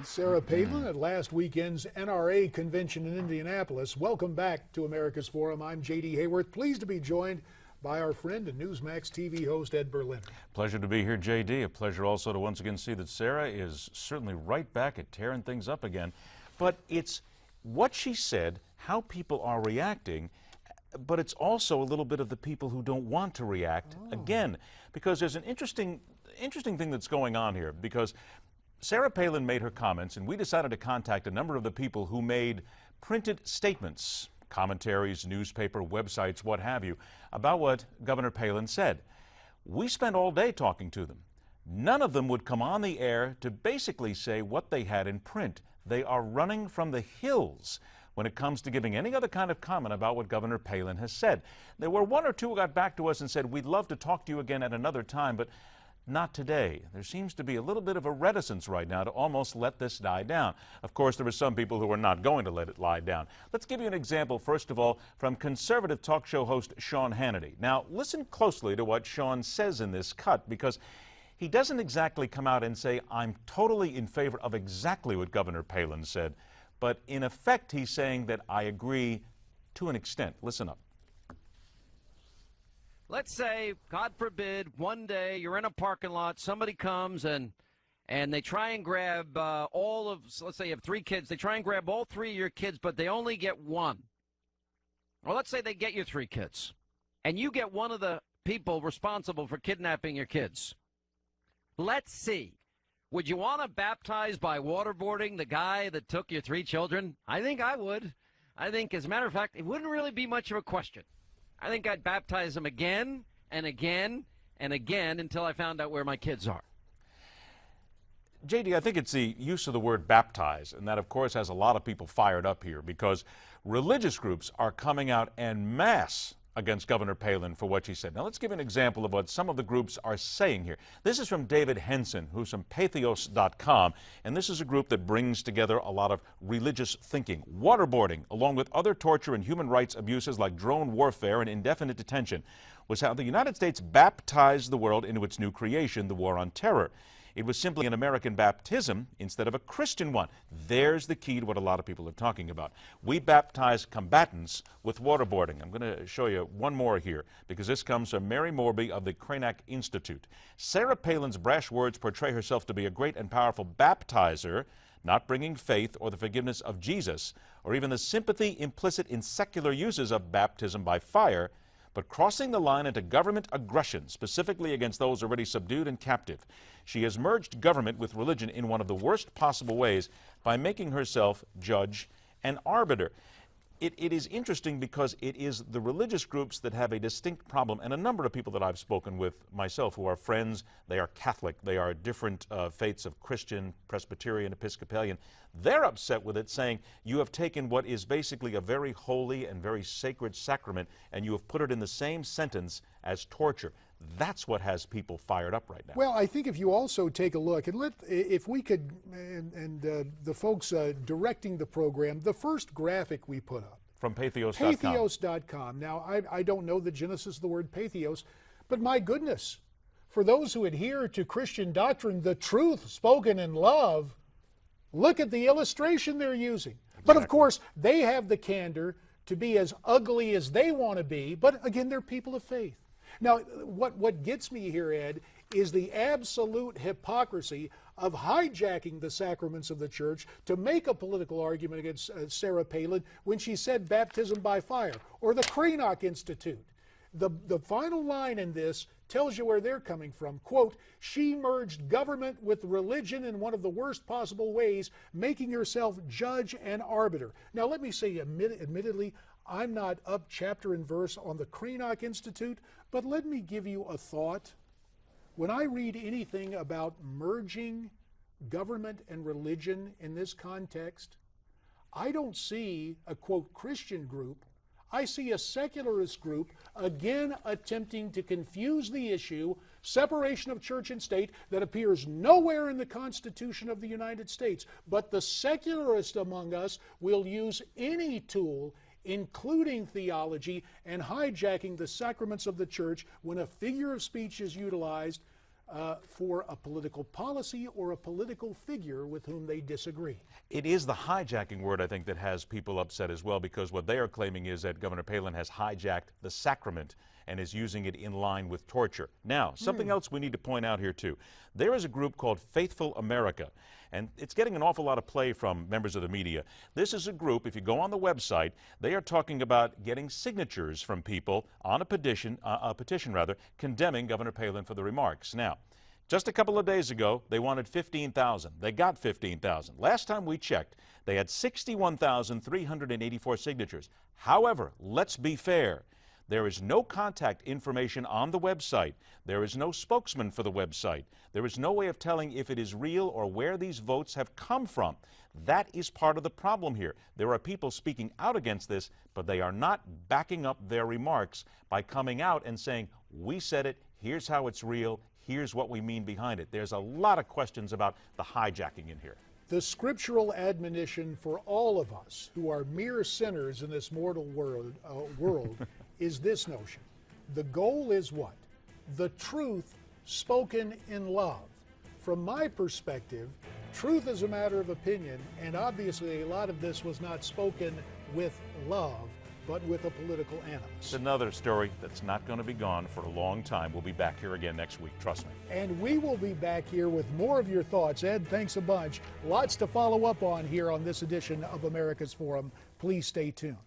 Sarah Palin at last weekend's NRA convention in Indianapolis. Welcome back to America's Forum. I'm J.D. Hayworth, pleased to be joined by our friend and Newsmax TV host Ed Berliner. Pleasure to be here, J.D. A pleasure also to once again see that Sarah is certainly right back at tearing things up again. But it's what she said, how people are reacting, but it's also a little bit of the people who don't want to react again, because there's an interesting thing that's going on here, because Sarah Palin made her comments, and we decided to contact a number of the people who made printed statements, commentaries, newspaper, websites, what have you, about what Governor Palin said. We spent all day talking to them. None of them would come on the air to basically say what they had in print. They are running from the hills when it comes to giving any other kind of comment about what Governor Palin has said. There were one or two who got back to us and said, we'd love to talk to you again at another time, but not today. There seems to be a little bit of a reticence right now to almost let this die down. Of course, there are some people who are not going to let it lie down. Let's give you an example, first of all, from conservative talk show host Sean Hannity. Now, listen closely to what Sean says in this cut, because he doesn't exactly come out and say, I'm totally in favor of exactly what Governor Palin said, but in effect, he's saying that I agree to an extent. Listen up. Let's say, God forbid, one day you're in a parking lot, somebody comes and they try and grab let's say you have 3 kids, they try and grab all 3 of your kids, but they only get one. Or let's say they get your 3 kids, and you get one of the people responsible for kidnapping your kids. Let's see. Would you want to baptize by waterboarding the guy that took your 3 children? I think I would. I think, as a matter of fact, it wouldn't really be much of a question. I think I'd baptize them again and again and again until I found out where my kids are. J.D., I think it's the use of the word baptize, and that, of course, has a lot of people fired up here, because religious groups are coming out en masse against Governor Palin for what she said. Now, let's give an example of what some of the groups are saying here. This is from David Henson, who's from Pathos.com, and this is a group that brings together a lot of religious thinking. Waterboarding, along with other torture and human rights abuses like drone warfare and indefinite detention, was how the United States baptized the world into its new creation, the war on terror. It was simply an American baptism instead of a Christian one. There's the key to what a lot of people are talking about. We baptize combatants with waterboarding. I'm going to show you one more here, because this comes from Mary Morby of the Cranach Institute. Sarah Palin's brash words portray herself to be a great and powerful baptizer, not bringing faith or the forgiveness of Jesus, or even the sympathy implicit in secular uses of baptism by fire, but crossing the line into government aggression, specifically against those already subdued and captive. She has merged government with religion in one of the worst possible ways by making herself judge and arbiter. It is interesting because it is the religious groups that have a distinct problem, and a number of people that I've spoken with myself who are friends, they are Catholic, they are different faiths of Christian, Presbyterian, Episcopalian. They're upset with it, saying you have taken what is basically a very holy and very sacred sacrament and you have put it in the same sentence as torture. That's what has people fired up right now. Well, I think if you also take a look, and if we could, and the folks directing the program, the first graphic we put up. From Pathos.com. Pathos.com. Now, I don't know the genesis of the word pathos, but my goodness, for those who adhere to Christian doctrine, the truth spoken in love, look at the illustration they're using. Exactly. But of course, they have the candor to be as ugly as they want to be, but again, they're people of faith. Now, what gets me here, Ed, is the absolute hypocrisy of hijacking the sacraments of the church to make a political argument against Sarah Palin when she said baptism by fire, or the Cranach Institute. The final line in this tells you where they're coming from. Quote, she merged government with religion in one of the worst possible ways, making herself judge and arbiter. Now, let me say, admittedly, I'm not up chapter and verse on the Cranach Institute, but let me give you a thought. When I read anything about merging government and religion in this context, I don't see a, quote, Christian group. I see a secularist group, again attempting to confuse the issue, separation of church and state, that appears nowhere in the Constitution of the United States. But the secularist among us will use any tool, including theology, and hijacking the sacraments of the church when a figure of speech is utilized for a political policy or a political figure with whom they disagree. It is the hijacking word, I think, that has people upset as well, because what they are claiming is that Governor Palin has hijacked the sacrament and is using it in line with torture. Now, something else we need to point out here, too. There is a group called Faithful America, and it's getting an awful lot of play from members of the media. This is a group, if you go on the website, they are talking about getting signatures from people on a petition, condemning Governor Palin for the remarks. Now, just a couple of days ago, they wanted 15,000. They got 15,000. Last time we checked, they had 61,384 signatures. However, let's be fair. There is no contact information on the website. There is no spokesman for the website. There is no way of telling if it is real or where these votes have come from. That is part of the problem here. There are people speaking out against this, but they are not backing up their remarks by coming out and saying, we said it, here's how it's real, here's what we mean behind it. There's a lot of questions about the hijacking in here. The scriptural admonition for all of us who are mere sinners in this mortal world is this notion. The goal is what? The truth spoken in love. From my perspective, truth is a matter of opinion, and obviously a lot of this was not spoken with love, but with a political animus. It's another story that's not going to be gone for a long time. We'll be back here again next week, trust me. And we will be back here with more of your thoughts. Ed, thanks a bunch. Lots to follow up on here on this edition of America's Forum. Please stay tuned.